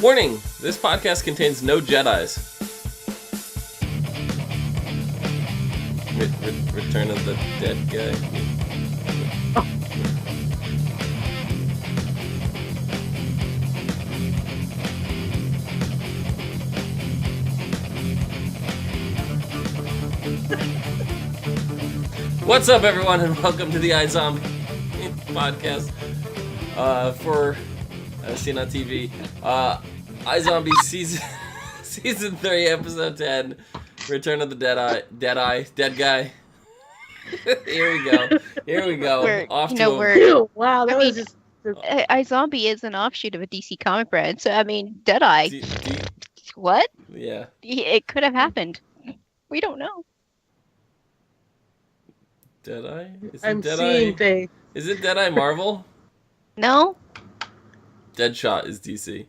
Warning, this podcast contains no Jedis. Return of the Dead Guy. What's up, everyone, and welcome to the iZombie podcast for seen on TV. iZombie season 3, episode 10. Return of the Dead Guy. Here we go. Wow, that was just. iZombie is an offshoot of a DC comic brand, so I mean, Deadeye. What? Yeah. It could have happened. We don't know. Deadeye? I'm seeing things. Is it Deadeye Marvel? No. Deadshot is DC.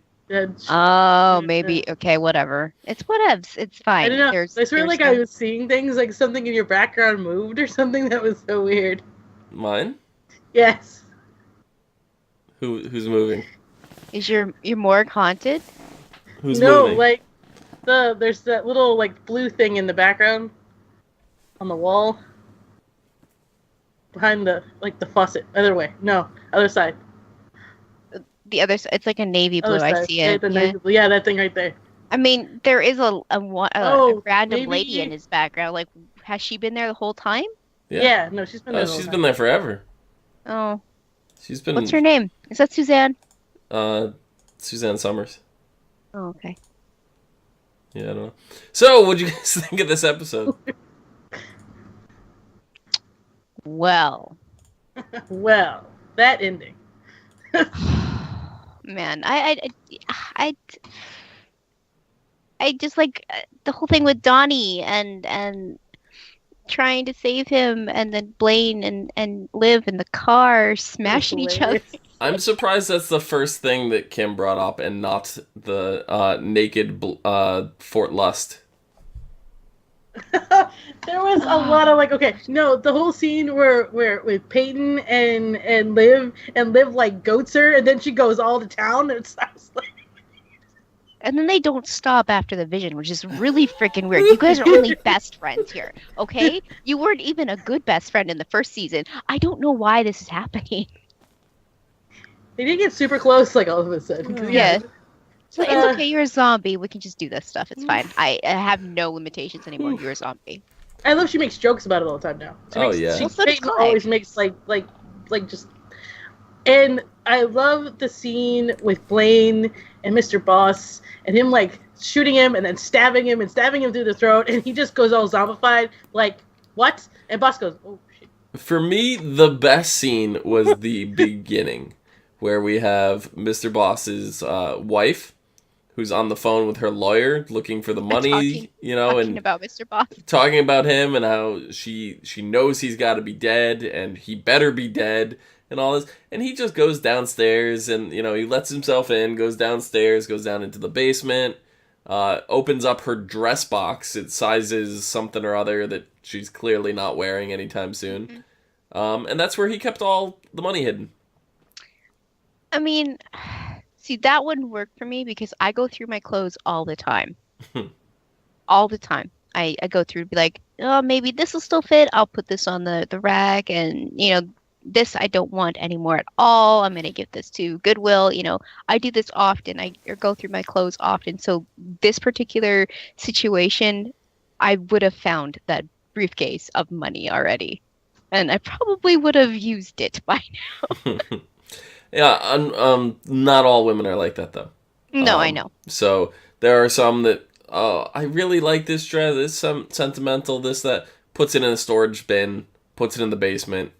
Oh, maybe. Okay, whatever. It's whatevs. It's fine. I don't know. I swear like I was seeing things, like something in your background moved or something. That was so weird. Mine? Yes. Who's moving? Is your morgue haunted? Who's moving? No, like there's that little like blue thing in the background on the wall behind the faucet. Other way. No, other side. The other side. It's like a navy blue. I see it. Yeah, that thing right there. I mean, there is a random lady in his background. Like, has she been there the whole time? Yeah, no, she's been there. She's been there forever. Oh. She's been. What's her name? Is that Suzanne? Suzanne Summers. Oh, okay. Yeah, I don't know. So, what'd you guys think of this episode? Well, that ending. Man, I just like the whole thing with Donnie and trying to save him, and then Blaine and Liv in the car smashing each other. I'm surprised that's the first thing that Kim brought up and not the naked Fort Lust. There was a lot of the whole scene where with Peyton and Liv like goats her, and then she goes all to town, and it's like. And then they don't stop after the vision, which is really freaking weird. You guys are only best friends here, okay? You weren't even a good best friend in the first season. I don't know why this is happening. They did get super close, like all of a sudden. Yeah. So it's okay, you're a zombie. We can just do this stuff. It's fine. I have no limitations anymore. You're a zombie. I love she makes jokes about it all the time now. She always makes like just. And I love the scene with Blaine and Mr.Boss and him like shooting him and then stabbing him through the throat, and he just goes all zombified. Like, what? And Boss goes, oh shit. For me, the best scene was the beginning, where we have Mr. Boss's wife, who's on the phone with her lawyer looking for the money, talking about Mr. Boss. Talking about him and how she knows he's got to be dead and he better be dead and all this. And he just goes downstairs and, he lets himself in, goes downstairs, goes down into the basement, opens up her dress box. It sizes something or other that she's clearly not wearing anytime soon. Mm-hmm. And that's where he kept all the money hidden. I mean, see, that wouldn't work for me because I go through my clothes all the time. All the time. I go through and be like, oh, maybe this will still fit. I'll put this on the rack, and, this I don't want anymore at all. I'm going to give this to Goodwill. I do this often. I go through my clothes often. So this particular situation, I would have found that briefcase of money already. And I probably would have used it by now. Yeah, not all women are like that, though. No, I know. So there are some that, I really like this dress, this sentimental, this, that, puts it in a storage bin, puts it in the basement.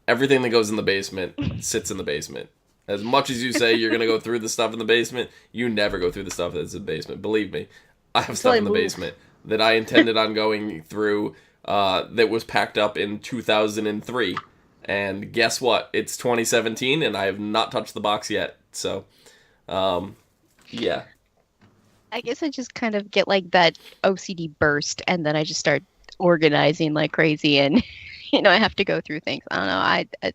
Everything that goes in the basement sits in the basement. As much as you say you're going to go through the stuff in the basement, you never go through the stuff that's in the basement. Believe me, I have stuff in the basement that I intended on going through that was packed up in 2003. And guess what? It's 2017, and I have not touched the box yet. So, yeah. I guess I just kind of get like that OCD burst, and then I just start organizing like crazy, and I have to go through things. I don't know.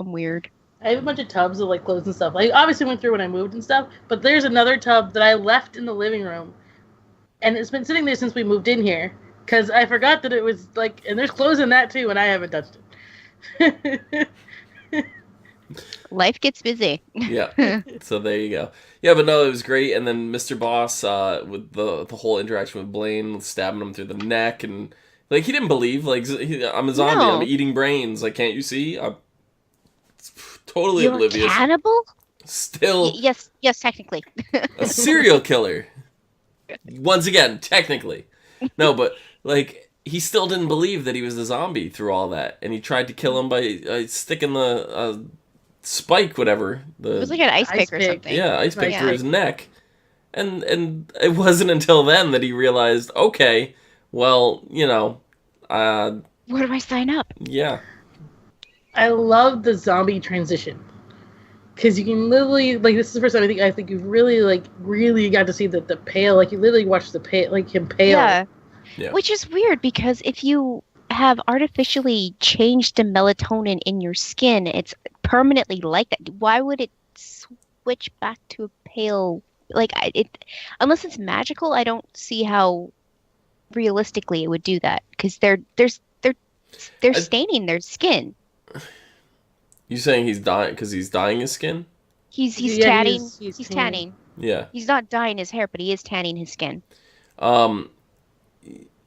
I'm weird. I have a bunch of tubs of like clothes and stuff. I obviously went through when I moved and stuff, but there's another tub that I left in the living room, and it's been sitting there since we moved in here because I forgot that it was like, and there's clothes in that too, and I haven't touched it. Life gets busy. Yeah. So there you go. Yeah, but no, it was great. And then Mr. Boss, with the whole interaction with Blaine, stabbing him through the neck, and like he didn't believe. Like I'm a zombie. No. I'm eating brains. Like, can't you see? I'm totally You're oblivious. A cannibal? Still. Yes, technically. A serial killer. Once again, technically. No, but like he still didn't believe that he was a zombie through all that, and he tried to kill him by sticking the spike, whatever. It was like an ice pick or something. Yeah, ice pick through his neck. And it wasn't until then that he realized, okay, well, where do I sign up? Yeah. I love the zombie transition. Because you can literally, like, this is the first time I think you really got to see the pale, like, you literally watched him pale. Yeah. Which is weird, because if you have artificially changed the melatonin in your skin, it's permanently like that. Why would it switch back to a pale, unless it's magical, I don't see how realistically it would do that, because they're staining their skin. You saying he's dying because he's dyeing his skin? He's tanning. He's tanning. Yeah. He's not dyeing his hair, but he is tanning his skin.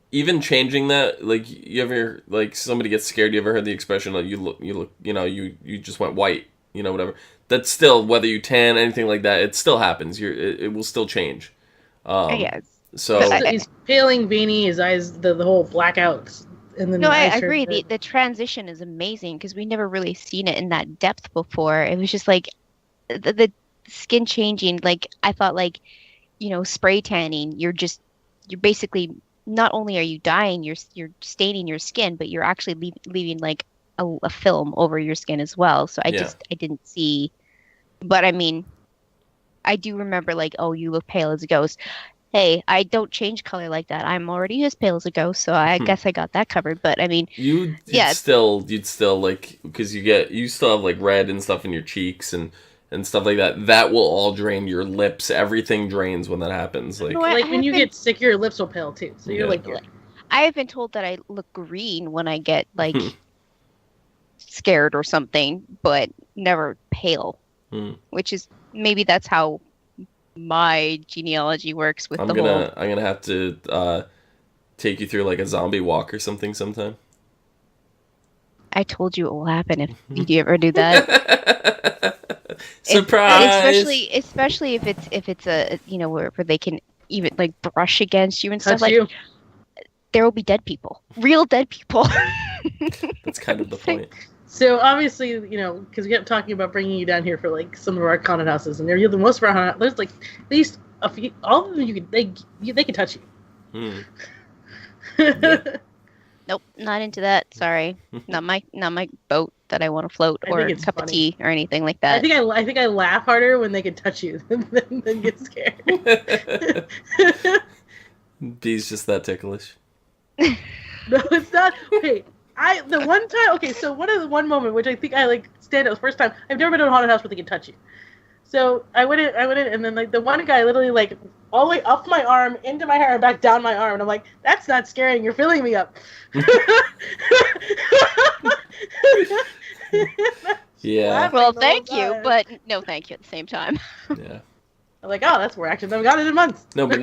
Even changing that, like, you ever, like, somebody gets scared, you ever heard the expression, like, you just went white, whatever. That's still, whether you tan, anything like that, it still happens. It will still change. Yes. So he's paling, veiny, his eyes, the whole blackouts. No, I agree. The transition is amazing, because we never really seen it in that depth before. It was just like the skin changing. Like, I thought, like, spray tanning. You're basically, not only are you dyeing, you're staining your skin, but you're actually leaving like a film over your skin as well. So I didn't see. But I mean, I do remember, like, oh, you look pale as a ghost. Hey, I don't change color like that. I'm already as pale as a ghost, so I guess I got that covered. But I mean, you'd still like, because you still have like red and stuff in your cheeks and stuff like that. That will all drain your lips. Everything drains when that happens. Like, when you get sick, your lips will pale too. So you're I have been told that I look green when I get like scared or something, but never pale. Which is, maybe that's how my genealogy works with I'm gonna have to take you through like a zombie walk or something sometime. I told you it will happen if you ever do that. Surprise! Especially if it's a where they can even like brush against you and stuff like. There will be dead people, real dead people. That's kind of the point. So obviously, because we kept talking about bringing you down here for like some of our haunted houses, and they're the most of our haunted. There's like at least a few. All of them, they can touch you. Nope, not into that. Sorry, not my boat that I want to float, or a cup of tea or anything like that. I think I laugh harder when they can touch you than get scared. Bee's just that ticklish. No, it's not. Okay. The one time, okay, so one moment, which I think I like stand out the first time, I've never been in a haunted house where they can touch you. So I went in, and then like the one guy literally like all the way up my arm, into my hair, and back down my arm, and I'm like, that's not scaring, you're filling me up. Yeah. Well, thank you, but no thank you at the same time. Yeah. I'm like, oh, that's more action than I've got it in months. No, but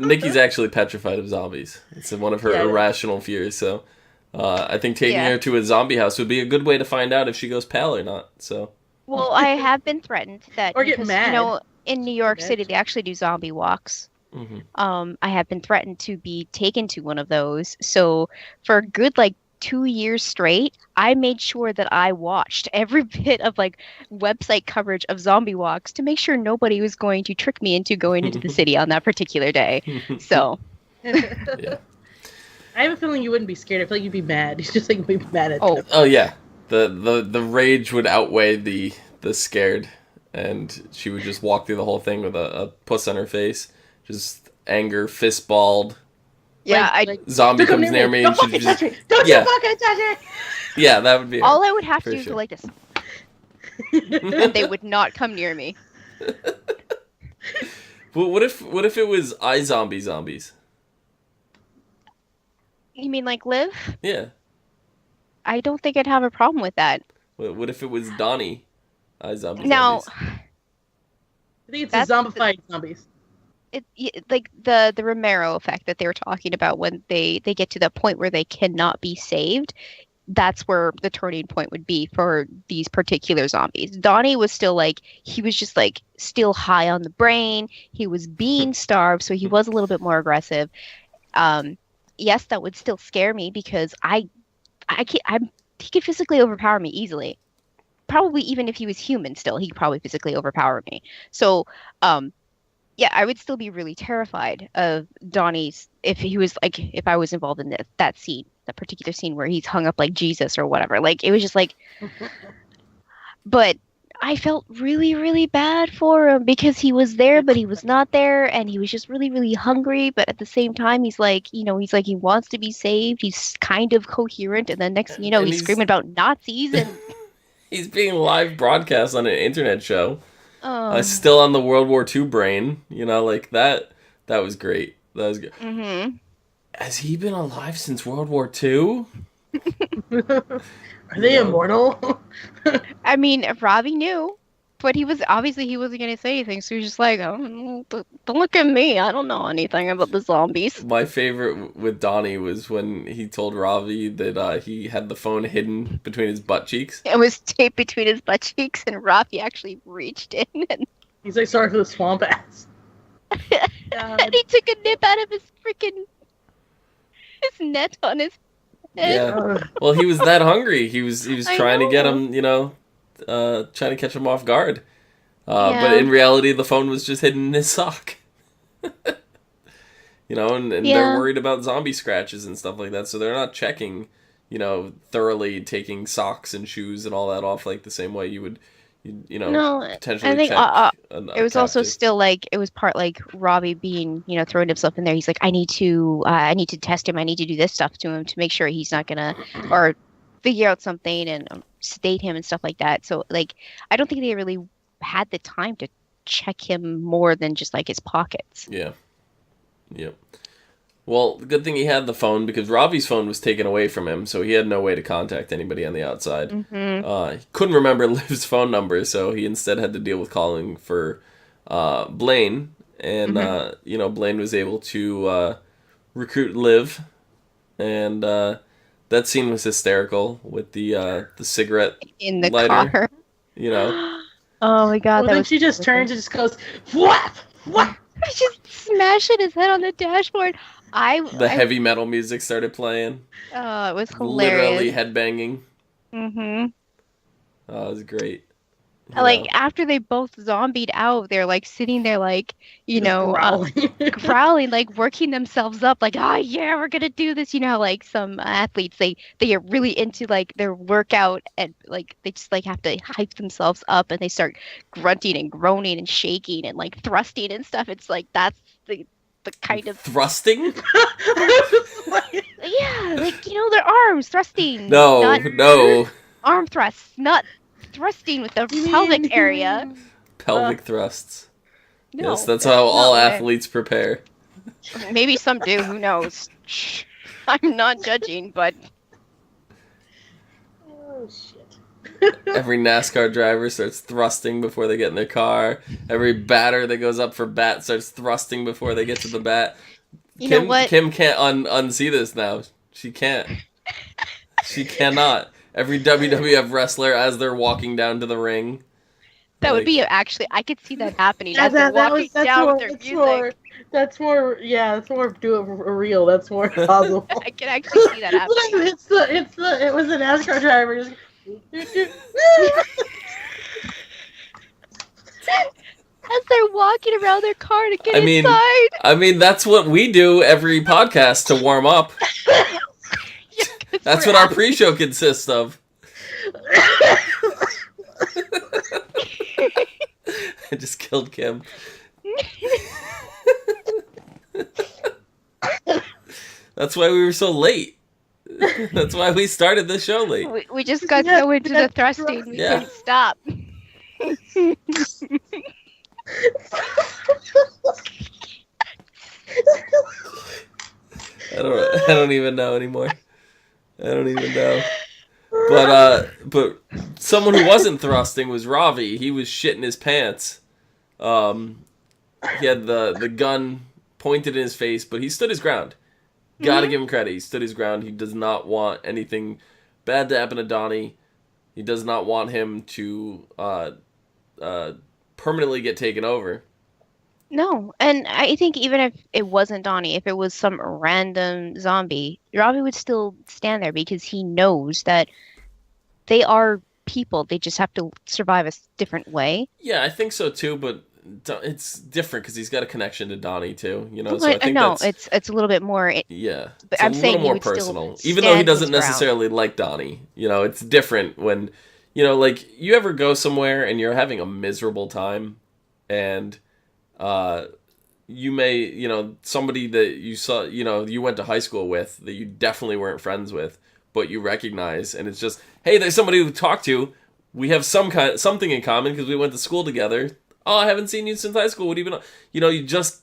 Nikki's actually petrified of zombies. It's one of her irrational fears, so... I think taking her to a zombie house would be a good way to find out if she goes pale or not. So, well, I have been threatened that or get mad. In New York City they actually do zombie walks. I have been threatened to be taken to one of those. So for a good 2 years straight, I made sure that I watched every bit of website coverage of zombie walks to make sure nobody was going to trick me into going into the city on that particular day. So. Yeah. I have a feeling you wouldn't be scared. I feel like you'd be mad. You'd just be mad at them. Oh yeah. The rage would outweigh the scared, and she would just walk through the whole thing with a puss on her face, just anger, fist balled. Yeah, zombie comes near me and she just touch me. Don't you fucking touch me. Yeah, that would be all I would have to do is go like this. And they would not come near me. Well, what if it was iZombie zombies? You mean like Liv? Yeah. I don't think I'd have a problem with that. What if it was Donnie? iZombie Now, zombies. I think it's a zombified zombies. Like the Romero effect that they were talking about when they get to the point where they cannot be saved. That's where the turning point would be for these particular zombies. Donnie was still like, he was just like still high on the brain. He was being starved, so he was a little bit more aggressive. Yes, that would still scare me because he could physically overpower me easily. Probably even if he was human still, he could probably physically overpower me. So, yeah, I would still be really terrified of Donnie's if I was involved in that scene, that particular scene where he's hung up like Jesus or whatever. Like, it was just like, but I felt really, really bad for him because he was there, but he was not there, and he was just really, really hungry. But at the same time, he's like, he wants to be saved. He's kind of coherent, and then next thing you know, he's screaming about Nazis and he's being live broadcast on an internet show. Still on the World War II brain, like that. That was great. That was good. Mm-hmm. Has he been alive since World War II? Are they immortal? I mean, Robbie knew, but he wasn't going to say anything. So he was just like, oh, don't look at me. I don't know anything about the zombies. My favorite with Donnie was when he told Robbie that he had the phone hidden between his butt cheeks. It was taped between his butt cheeks, and Robbie actually reached in and he's like, sorry for the swamp ass. And he took a nip out of his net on his head. Yeah. Well, he was that hungry. He was trying to get him, trying to catch him off guard. But in reality, the phone was just hidden in his sock. And they're worried about zombie scratches and stuff like that, so they're not checking, thoroughly taking socks and shoes and all that off like the same way you would, potentially I think check. It was also still like, it was part like Robbie being, throwing himself in there. He's like, I need to test him. I need to do this stuff to him to make sure he's not gonna, or figure out something and sedate him and stuff like that. So like, I don't think they really had the time to check him more than just like his pockets. Yeah. Yep. Well, the good thing he had the phone because Robbie's phone was taken away from him, so he had no way to contact anybody on the outside. Mm-hmm. He couldn't remember Liv's phone number, so he instead had to deal with calling for Blaine, and Blaine was able to recruit Liv, and that scene was hysterical with the cigarette in the lighter, car. Oh my god! Well, then she just turns and just goes, "What? What?" He's just smashing his head on the dashboard. The heavy metal music started playing. Oh, it was hilarious. Literally headbanging. Mm-hmm. Oh, it was great. After they both zombied out, they're like sitting there like, growling, like working themselves up, like, oh yeah, we're gonna do this. Like some athletes, they get really into like their workout and like they just like have to hype themselves up and they start grunting and groaning and shaking and like thrusting and stuff. It's like that's the kind of thrusting. Yeah, like their arms thrusting. No. Arm thrusts, not thrusting with the pelvic area. Pelvic thrusts. No, yes, that's how all athletes prepare. Maybe some do, who knows? I'm not judging, but... Oh, shit. Every NASCAR driver starts thrusting before they get in their car. Every batter that goes up for bat starts thrusting before they get to the bat. You know what? Kim can't unsee this now. She can't. She cannot. Every WWF wrestler as they're walking down to the ring. That would be actually, I could see that happening as they're walking down with their music. That's more do it for real. That's more possible. I can actually see that happening. It was a NASCAR driver. Just... As they're walking around their car to get inside. I mean, that's what we do every podcast to warm up. That's what our pre-show consists of. I just killed Kim. That's why we were so late. That's why we started the show late. We just got so into the thrusting, we couldn't stop. I don't even know anymore. I don't even know. But someone who wasn't thrusting was Ravi. He was shitting his pants. He had the gun pointed in his face, but he stood his ground. Gotta give him credit. He stood his ground. He does not want anything bad to happen to Donnie. He does not want him to permanently get taken over. No, and I think even if it wasn't Donnie, if it was some random zombie, Ravi would still stand there because he knows that they are people. They just have to survive a different way. Yeah, I think so too, but it's different because he's got a connection to Donnie too. You know, Well, so I think it's a little bit more. Yeah, but it's I'm a saying little more personal, even though he doesn't necessarily like Donnie. You know, it's different when like you ever go somewhere and you're having a miserable time, and you may somebody that you saw you went to high school with that you definitely weren't friends with, but you recognize, and it's just, hey, there's somebody to talk to. We have something in common because we went to school together. Oh, I haven't seen you since high school. What do you been? You just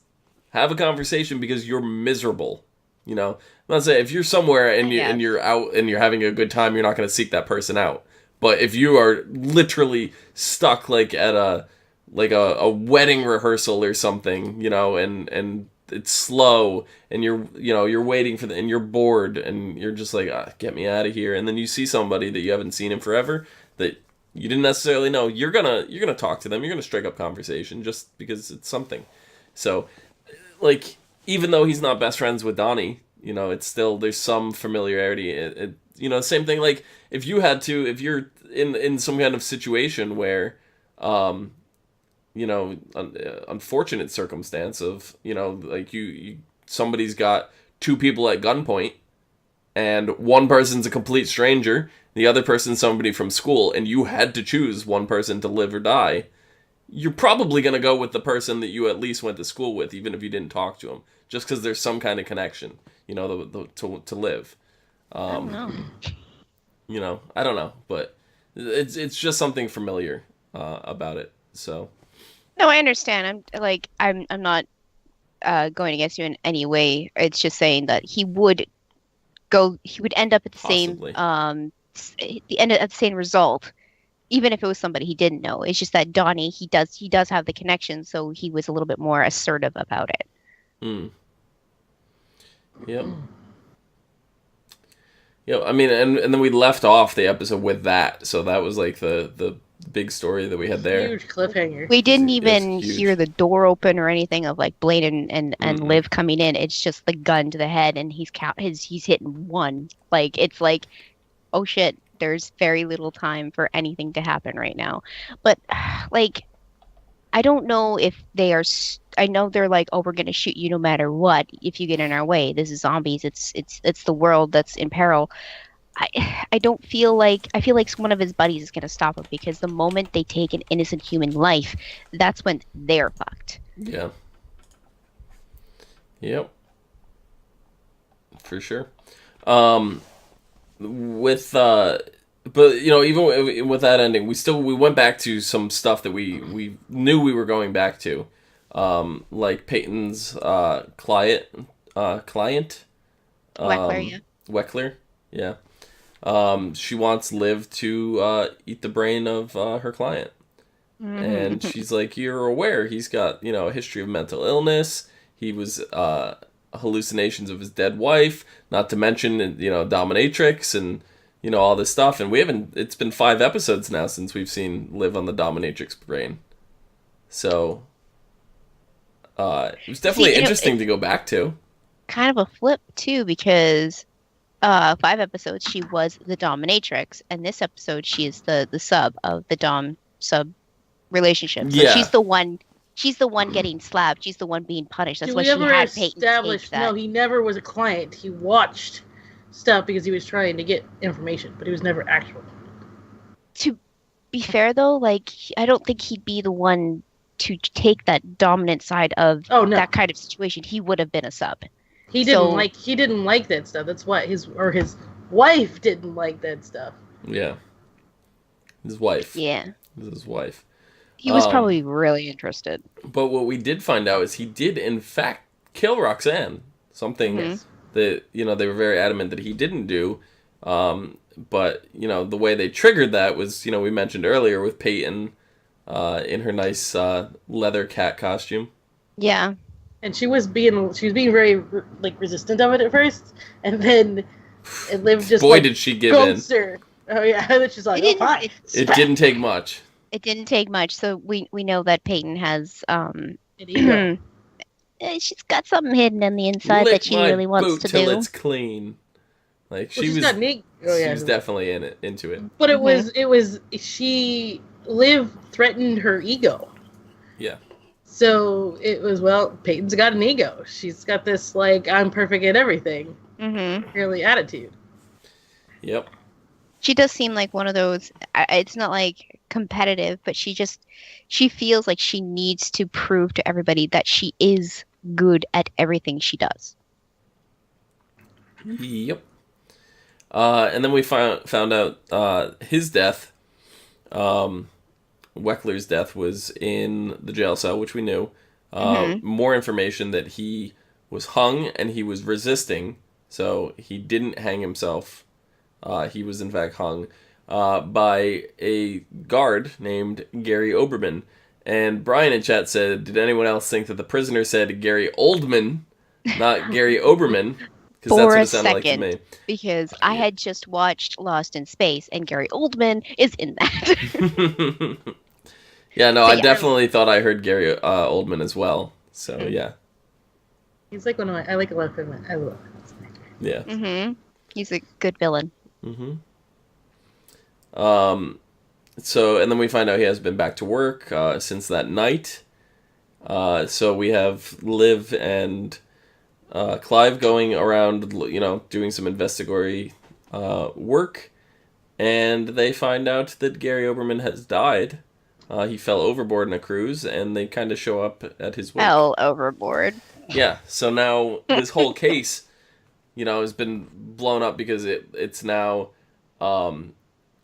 have a conversation because you're miserable. I'm not saying if you're somewhere and you're out and you're having a good time, you're not going to seek that person out. But if you are literally stuck like at a wedding rehearsal or something, and it's slow, and you're waiting for and you're bored, and you're just like, get me out of here. And then you see somebody that you haven't seen in forever that you didn't necessarily know. You're gonna talk to them. You're gonna strike up conversation just because it's something. So, like, even though he's not best friends with Donnie, it's still, there's some familiarity. Same thing. Like if you're in some kind of situation where, unfortunate circumstance of, like somebody's got two people at gunpoint, and one person's a complete stranger, the other person's somebody from school, and you had to choose one person to live or die, you're probably going to go with the person that you at least went to school with, even if you didn't talk to him, just because there's some kind of connection, to live. I don't know. I don't know, but it's just something familiar about it. So. No, I understand. I'm not going against you in any way. It's just saying that he would end up at the Possibly. end at the same result, even if it was somebody he didn't know. It's just that Donnie, he does have the connection, so he was a little bit more assertive about it. Yep. Yeah, I mean, and then we left off the episode with that, so that was like the big story that we had there. Huge cliffhanger. We didn't even hear the door open or anything of like Blaine and Liv coming in. It's just the gun to the head, and he's hitting one. Like, it's like, oh shit, there's very little time for anything to happen right now. But like, I don't know if they are. I know they're like, oh, we're gonna shoot you no matter what if you get in our way. This is zombies. It's the world that's in peril. I don't feel like, I feel like one of his buddies is gonna stop him, because the moment they take an innocent human life, that's when they're fucked. Yeah. Yep. For sure. But even with that ending, we went back to some stuff that we knew we were going back to, like Peyton's client. Weckler, yeah. Weckler, yeah. She wants Liv to eat the brain of her client, and she's like, "You're aware he's got a history of mental illness. He was hallucinations of his dead wife, not to mention dominatrix and." All this stuff, and it's been 5 episodes now since we've seen Liv on the dominatrix brain. So, it was definitely interesting to go back to. Kind of a flip, too, because 5 episodes she was the dominatrix, and this episode she is the sub of the dom-sub relationship. So yeah. She's the one getting slapped. She's the one being punished. That's why she had Peyton stage that. No, he never was a client. He watched stuff because he was trying to get information, but he was never actual. To be fair, though, like, I don't think he'd be the one to take that dominant side of that kind of situation. He would have been a sub. He didn't like that stuff. That's why his wife didn't like that stuff. Yeah. His wife. Yeah. This is his wife. He was probably really interested. But what we did find out is he did, in fact, kill Roxanne. Something that, they were very adamant that he didn't do. But, the way they triggered that was, we mentioned earlier with Peyton in her nice leather cat costume. Yeah. And she was being very, resistant of it at first. And then Liv just, boy, did she give in. Her. Oh, yeah. And then she's like, oh, fine. It didn't take much. It didn't take much. So we know that Peyton has... an ego. She's got something hidden on the inside that she really wants to till do. It's clean. Like she was definitely into it. But it was Liv threatened her ego. Yeah. So it was, Peyton's got an ego. She's got this I'm perfect at everything. Really attitude. Yep. She does seem like one of those. It's not competitive, but she feels like she needs to prove to everybody that she is good at everything she does. Yep. And then we found out his death, Weckler's death, was in the jail cell, which we knew. More information that he was hung and he was resisting, so he didn't hang himself. He was in fact hung by a guard named Gary Oberman. And Brian in chat said, did anyone else think that the prisoner said Gary Oldman, not Gary Oberman? Because that's what it sounded like to me. Because I had just watched Lost in Space, and Gary Oldman is in that. Yeah, no, I definitely thought I heard Gary Oldman as well. So, yeah. He's one of I like a lot of him. I love him. Yeah. He's a good villain. So, and then we find out he has been back to work since that night. So we have Liv and Clive going around, doing some investigatory work, and they find out that Gary Oberman has died. He fell overboard in a cruise, and they kind of show up at his wake. Fell overboard. Yeah, so now this whole case, has been blown up because it's now...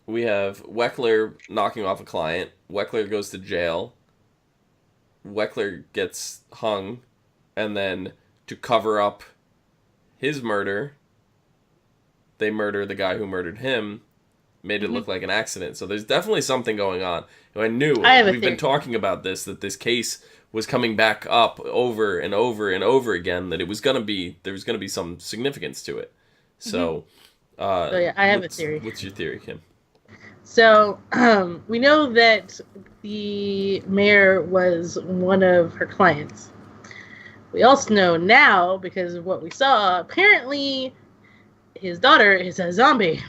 we have Weckler knocking off a client. Weckler goes to jail. Weckler gets hung. And then to cover up his murder, they murder the guy who murdered him. Made it look like an accident. So there's definitely something going on. I knew we've been talking about this, that this case was coming back up over and over and over again, that there was going to be some significance to it. So, I have a theory. What's your theory, Kim? So, we know that the mayor was one of her clients. We also know now, because of what we saw, apparently his daughter is a zombie.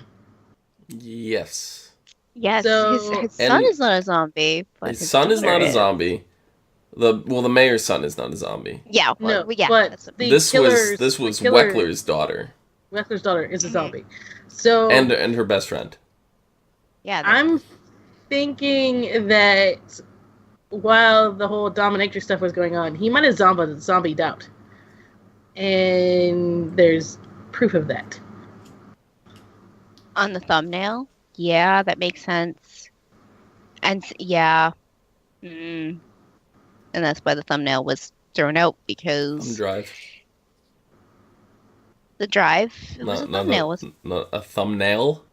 Yes. Yes, so, his son is not a zombie. But his son is not a zombie. The mayor's son is not a zombie. Yeah, well, no, but this was Weckler's daughter. Weckler's daughter is a zombie. So and her best friend. Yeah, I'm thinking that while the whole dominatrix stuff was going on, he might have zombied out, and there's proof of that on the thumbnail. Yeah, that makes sense. And yeah, and that's why the thumbnail was thrown out, because the drive. It was a thumbnail. Wasn't not a thumbnail.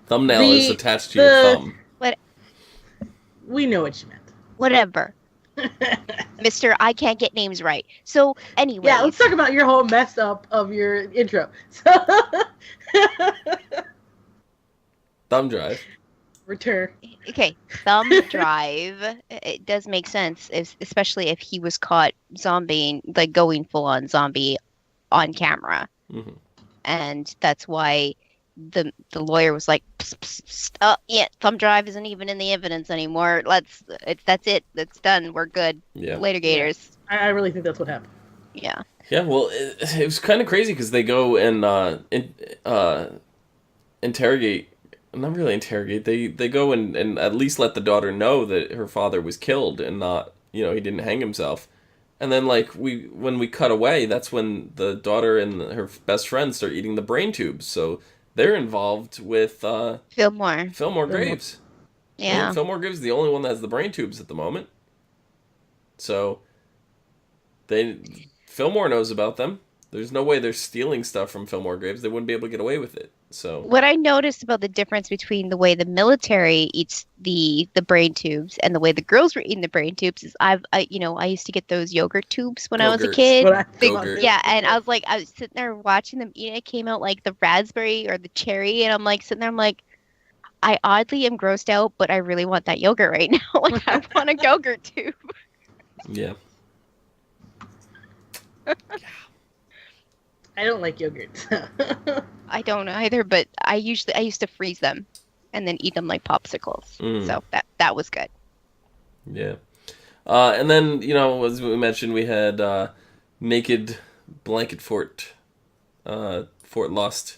Thumbnail is attached to your thumb. What? We know what you meant. Whatever. Mr. I can't get names right. So anyway. Yeah, let's talk about your whole mess up of your intro. Thumb drive. Return. Okay, thumb drive. It does make sense, especially if he was caught zombieing, going full on zombie on camera. And that's why the lawyer was like, psst, psst, psst. Oh yeah, thumb drive isn't even in the evidence anymore. That's it. That's done. We're good. Yeah. Later, Gators. I really think that's what happened. Yeah. Yeah. Well, it was kind of crazy because they go and interrogate. Not really interrogate. They go and at least let the daughter know that her father was killed and not, he didn't hang himself. And then when we cut away, that's when the daughter and her best friend start eating the brain tubes. So they're involved with Fillmore Graves. Yeah. And Fillmore Graves is the only one that has the brain tubes at the moment. So, Fillmore knows about them. There's no way they're stealing stuff from Fillmore Graves. They wouldn't be able to get away with it. So what I noticed about the difference between the way the military eats the brain tubes and the way the girls were eating the brain tubes is I used to get those yogurt tubes when I was a kid. Yeah, and I was sitting there watching them eat. It came out like the raspberry or the cherry, and I'm like sitting there. I'm like, I oddly am grossed out, but I really want that yogurt right now. Like I want a yogurt tube. Yeah. I don't like yogurt. I don't either, but I used to freeze them and then eat them like popsicles. So that was good. Yeah. And then, as we mentioned, we had Naked Blanket Fort Lost,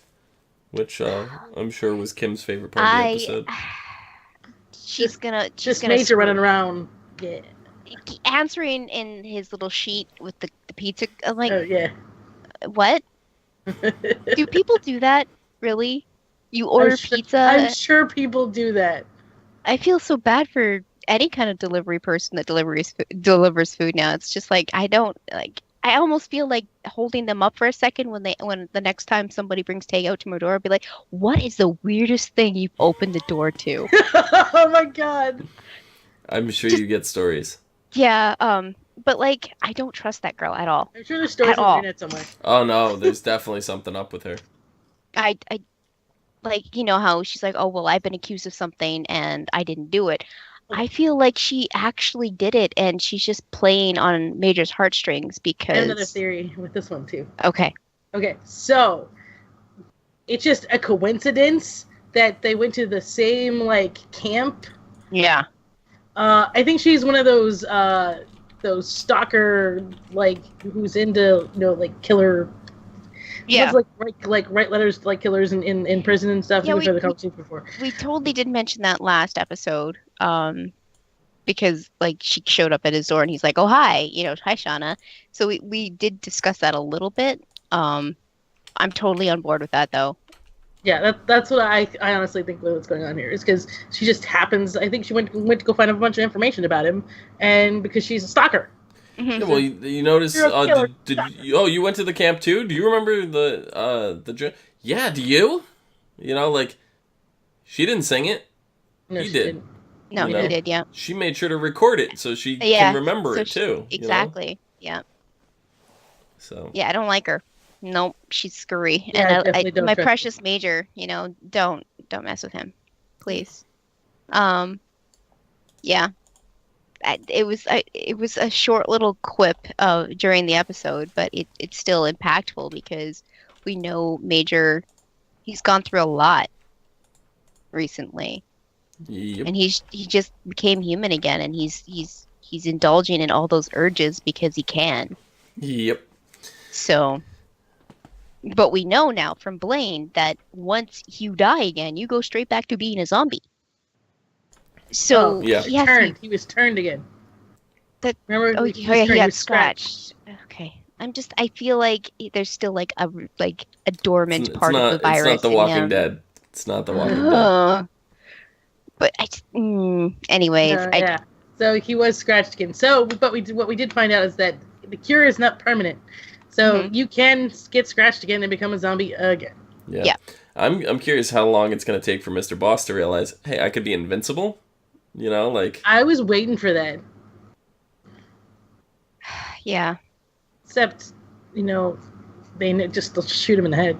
which I'm sure was Kim's favorite part of the episode. She's gonna Major running around. Yeah. Answering in his little sheet with the pizza. Like, oh, yeah. What? Do people do that? Really? You order pizza? I'm sure people do that. I feel so bad for any kind of delivery person that delivers food now. It's just like I almost feel like holding them up for a second when the next time somebody brings takeout to my door, I'll be like, "What is the weirdest thing you've opened the door to?" Oh my god! I'm sure you get stories. Yeah, but like I don't trust that girl at all. I'm sure there's stories on the internet somewhere. Oh no, there's definitely something up with her. I like how she's like, "Oh well, I've been accused of something and I didn't do it." I feel like she actually did it, and she's just playing on Major's heartstrings because. Another theory with this one too. Okay, so it's just a coincidence that they went to the same camp. Yeah. I think she's one of those stalker who's into killer. Yeah. Write letters to killers in prison and stuff. Yeah, we've heard the conversation before. We totally did mention that last episode. Because she showed up at his door and he's like, "Oh hi, hi Shauna." So we did discuss that a little bit. I'm totally on board with that though. Yeah, that's what I honestly think what's going on here is because she just happens. I think she went to go find a bunch of information about him, and because she's a stalker. Mm-hmm. Yeah, well, you notice. You went to the camp too? Do you remember the? Yeah, do you? She didn't sing it. No, he did. Didn't. No, he did. Yeah. She made sure to record it so she can remember it too. Exactly. Yeah. So. Yeah, I don't like her. Nope, she's scurry. Yeah, and my precious Major, don't mess with him, please. Yeah. It was a short little quip during the episode, but it's still impactful because we know Major, he's gone through a lot recently. Yep. And he just became human again, and he's indulging in all those urges because he can. Yep. So, but we know now from Blaine that once you die again, you go straight back to being a zombie. So he was turned again. Remember? He got scratched. Okay, I feel like there's still a dormant part of the virus. It's not The Walking Dead. It's not The Walking Dead. But anyways, yeah. So he was scratched again. So, but what we did find out is that the cure is not permanent. So you can get scratched again and become a zombie again. Yeah. I'm curious how long it's going to take for Mr.Boss to realize, hey, I could be invincible. I was waiting for that. Yeah. Except, they just shoot him in the head.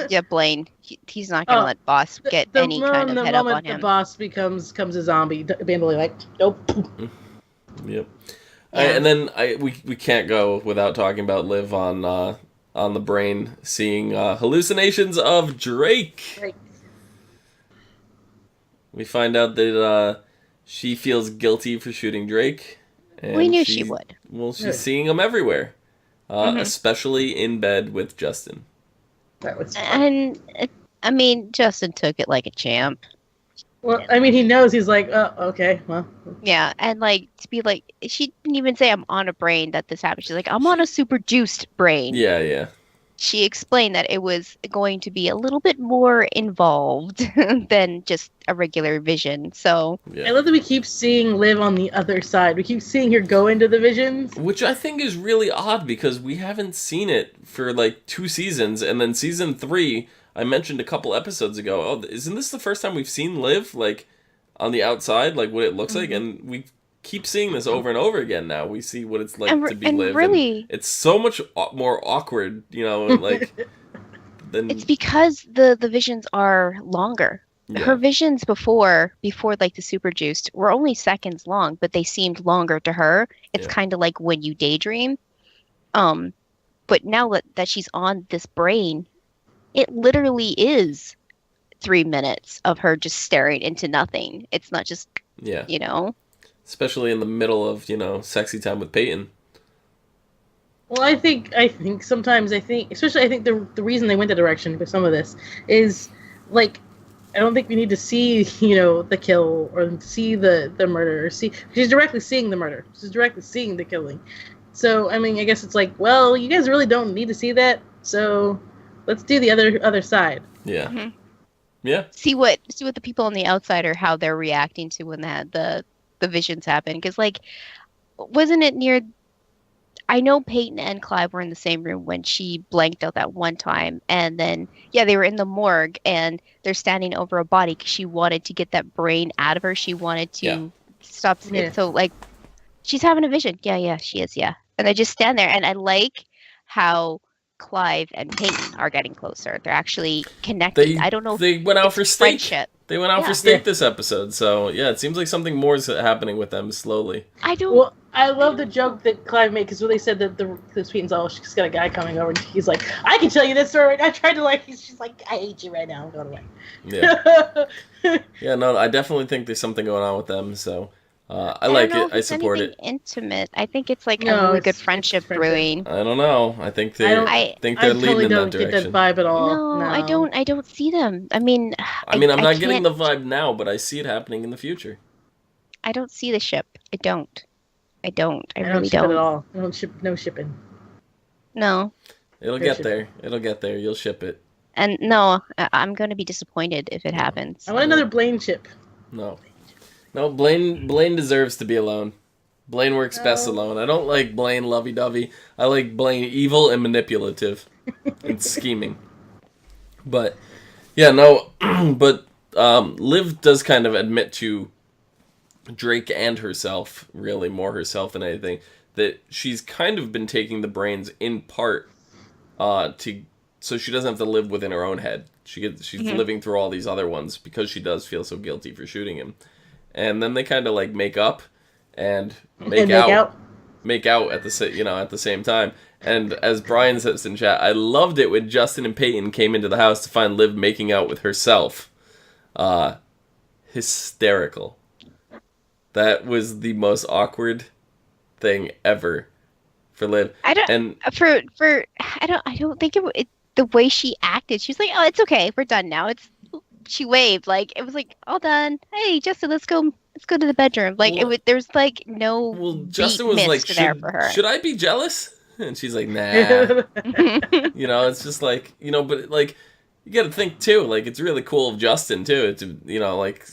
Yeah, Blaine. He's not going to let Boss get any kind of head up on him. The moment the Boss becomes a zombie, Bandoli nope. Yep. Yeah. And then we can't go without talking about Liv on the brain seeing hallucinations of Drake. We find out that she feels guilty for shooting Drake. And we knew she would. Well, she's seeing him everywhere, especially in bed with Justin. That was fun. And Justin took it like a champ. Well, he knows. He's like, oh, okay, well. Yeah, and to be like, she didn't even say I'm on a brain that this happened. She's like, I'm on a super juiced brain. Yeah. she explained that it was going to be a little bit more involved than just a regular vision. So I love that we keep seeing Liv on the other side. We keep seeing her go into the visions. Which I think is really odd because we haven't seen it for like 2 seasons, and then season 3, I mentioned a couple episodes ago, oh, isn't this the first time we've seen Liv, like, on the outside, like what it looks like? And we keep seeing this over and over again now. We see what it's like to be Liv. Really, and it's so much more awkward, like... It's because the visions are longer. Yeah. Her visions before like the super juiced were only seconds long, but they seemed longer to her. It's kind of like when you daydream. But now that she's on this brain, it literally is 3 minutes of her just staring into nothing. It's not just, Especially in the middle of, sexy time with Peyton. Well, I think sometimes especially I think the reason they went that direction with some of this is, like, I don't think we need to see, the kill or see the murder. She's directly seeing the murder. She's directly seeing the killing. So, I mean, I guess it's like, well, you guys really don't need to see that, so let's do the other side. Yeah. Mm-hmm. Yeah. See what the people on the outside are, how they're reacting to when the visions happen. Because, like, wasn't it near... I know Peyton and Clive were in the same room when she blanked out that one time. And then, they were in the morgue and they're standing over a body because she wanted to get that brain out of her. She wanted to stop. Yeah. So, like, she's having a vision. Yeah, she is. Yeah. And they just stand there. And I like how Clive and Peyton are getting closer. They're actually connected. I don't know. They went out for steak. Friendship. They went out for steak this episode. So, it seems like something more is happening with them slowly. I love the joke that Clive made, because when they said that the Peyton's she's got a guy coming over, and he's like, I can tell you this story. I tried to, she's like, I hate you right now. I'm going away. Yeah. Yeah, no, I definitely think there's something going on with them, so I like it. I support it. Intimate. I think it's like a really good friendship brewing. I don't know. I think they're leading in that direction. I totally don't get that vibe at all. No, I don't see them. I mean, I'm not getting the vibe now, but I see it happening in the future. I don't see the ship. I don't. I really don't. At all. I don't ship. No shipping. No. It'll get there. It'll get there. You'll ship it. And no, I'm going to be disappointed if it happens. I want another Blaine ship. No, Blaine deserves to be alone. Blaine works best alone. I don't like Blaine lovey-dovey. I like Blaine evil and manipulative and scheming. But, but Liv does kind of admit to Drake and herself, really more herself than anything, that she's kind of been taking the brains in part so she doesn't have to live within her own head. She's living through all these other ones because she does feel so guilty for shooting him. And then they kind of like make up and make out at the same time. And as Brian says in chat, I loved it when Justin and Peyton came into the house to find Liv making out with herself. Hysterical. That was the most awkward thing ever for Liv. I don't think the way she acted. She was like, "Oh, it's okay, we're done now." She waved like it was like all done. Hey, Justin, let's go to the bedroom. Like there's like no. Well, Justin was like, "Should I be jealous?" And she's like, "Nah." It's just like but like you got to think too. Like it's really cool of Justin too. To like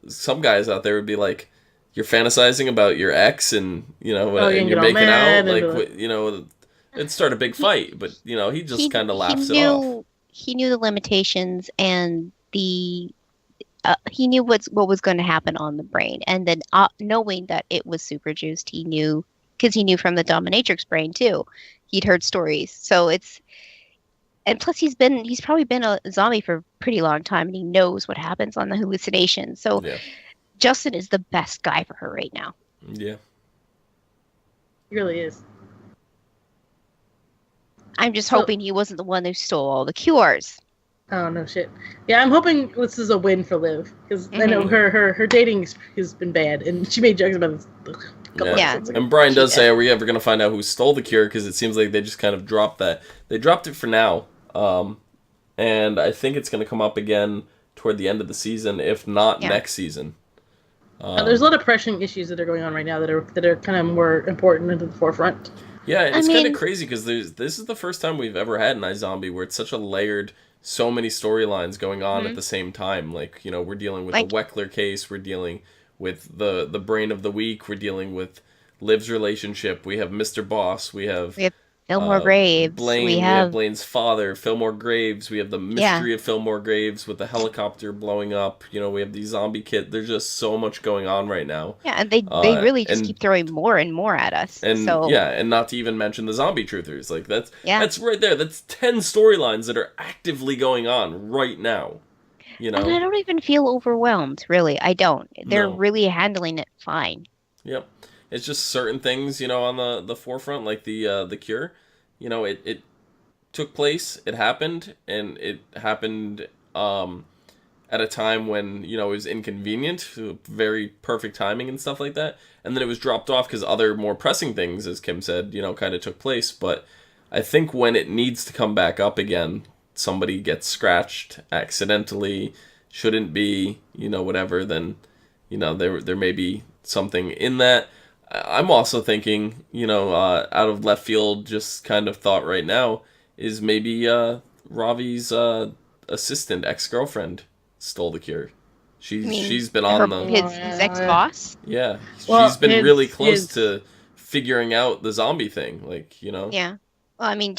some guys out there would be like, you're fantasizing about your ex and and you're making out it'd start a big fight, but he just kind of laughs it off. He knew the limitations and he knew what was going to happen on the brain, and then knowing that it was super juiced, he knew because he knew from the dominatrix brain too. He'd heard stories, so and plus he's probably been a zombie for a pretty long time, and he knows what happens on the hallucinations. So Justin is the best guy for her right now. Yeah, he really is. I'm just hoping he wasn't the one who stole all the cures. Oh, no shit. Yeah, I'm hoping this is a win for Liv, because I know her dating has been bad, and she made jokes about this a couple episodes ago. And Brian does say, are we ever going to find out who stole the cure? Because it seems like they just kind of dropped that. They dropped it for now, and I think it's going to come up again toward the end of the season, if not next season. There's a lot of pressing issues that are going on right now that are kind of more important into the forefront. Yeah, it's kind of crazy because this is the first time we've ever had an iZombie where it's such a layered, so many storylines going on at the same time. Like, we're dealing with the Weckler case, we're dealing with the brain of the week, we're dealing with Liv's relationship, we have Mr. Boss, we have Fillmore Graves. Blaine, we have Blaine's father, Fillmore Graves. We have the mystery of Fillmore Graves with the helicopter blowing up. We have the zombie kid. There's just so much going on right now. Yeah, and they really just keep throwing more and more at us. And and not to even mention the zombie truthers. Like that's right there. That's 10 storylines that are actively going on right now. And I don't even feel overwhelmed. Really, I don't. They're really handling it fine. Yep. It's just certain things, on the forefront, like the Cure. It took place, it happened, and it happened at a time when, it was inconvenient, very perfect timing and stuff like that. And then it was dropped off because other more pressing things, as Kim said, kind of took place. But I think when it needs to come back up again, somebody gets scratched accidentally, shouldn't be, whatever, then, there may be something in that. I'm also thinking, out of left field, just kind of thought right now, is maybe Ravi's assistant, ex-girlfriend, stole the Cure. She's been on his ex-boss? Yeah, she's been really close to figuring out the zombie thing, Yeah. Well,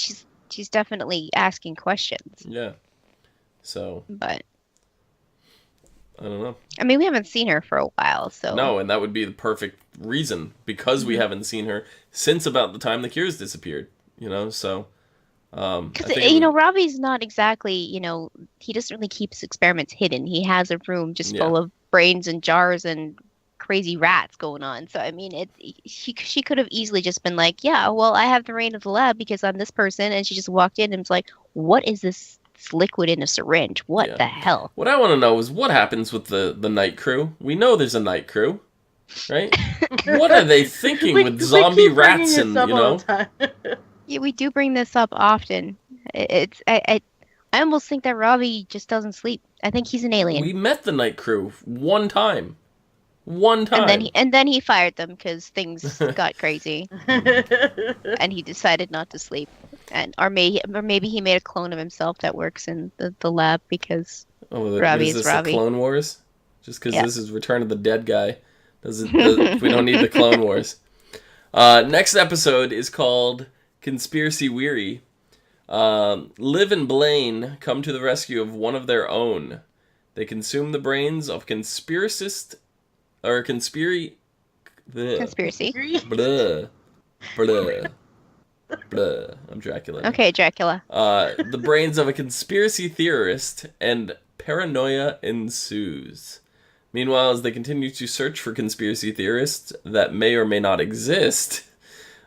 she's definitely asking questions. Yeah. So. But. I don't know. We haven't seen her for a while, so... No, and that would be the perfect reason, because we haven't seen her since about the time the Cures disappeared, so... Because, Ravi's not exactly, he doesn't really keep his experiments hidden. He has a room just full of brains and jars and crazy rats going on. So, she could have easily just been like, yeah, well, I have the reign of the lab because I'm this person, and she just walked in and was like, what is this liquid in a syringe? What the hell? What I want to know is what happens with the night crew. We know there's a night crew, right? What are they thinking with zombie rats and, Yeah, we do bring this up often. I almost think that Ravi just doesn't sleep. I think he's an alien. We met the night crew one time. And then he fired them because things got crazy, and he decided not to sleep. Or maybe he made a clone of himself that works in the lab because Ravi is Ravi. The Clone Wars? Just because this is Return of the Dead guy. We don't need the Clone Wars. Next episode is called Conspiracy Weary. Liv and Blaine come to the rescue of one of their own. They consume the brains of conspiracy. Conspiracy. Blah. I'm Dracula. Okay, Dracula. The brains of a conspiracy theorist, and paranoia ensues. Meanwhile, as they continue to search for conspiracy theorists that may or may not exist,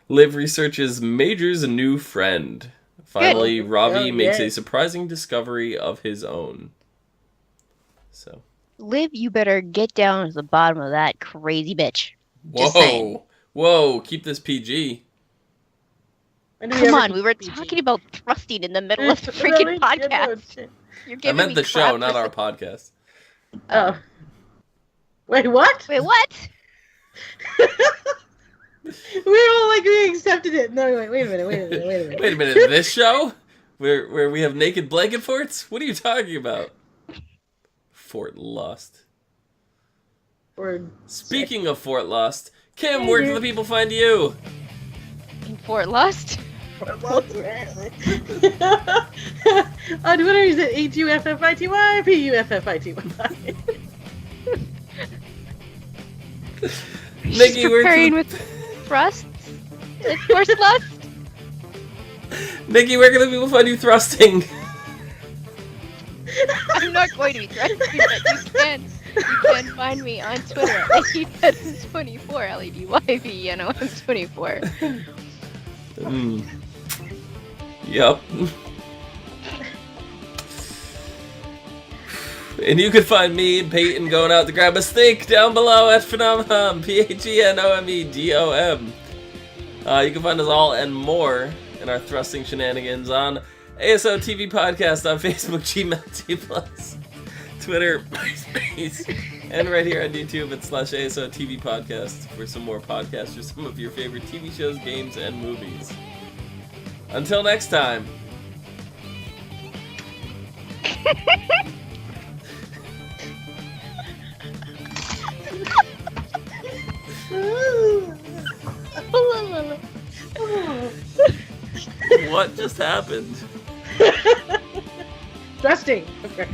Liv researches Major's new friend. Finally, Ravi makes a surprising discovery of his own. So, Liv, you better get down to the bottom of that crazy bitch. Whoa, keep this PG. Come on, we were talking about thrusting in the middle of the freaking podcast. I meant the show, not our podcast. Oh. Wait, what? Wait, what? We're all like, we accepted it. No, wait a minute. Wait a minute, this show? Where we have naked blanket forts? What are you talking about? Fort Lost. Speaking of Fort Lost, Kim, where can the people find you? In Fort Lost? On Twitter, is it ATUFFITY, PUFFITY. Nikki, preparing with thrusts? Force lust? Nikki, where can the people find you thrusting? I'm not going to be thrusting, but you can find me on Twitter at LEDYVN24, LEDYVN24. Yep. And you can find me and Peyton going out to grab a steak down below at Phenomenon, PHENOMEDOM. You can find us all and more in our thrusting shenanigans on ASOTVpodcast on Facebook, Gmail, T+, Twitter, MySpace. And right here on YouTube at /ASOTVpodcast for some more podcasts for some of your favorite TV shows, games, and movies. Until next time. What just happened? Thrusting. Okay.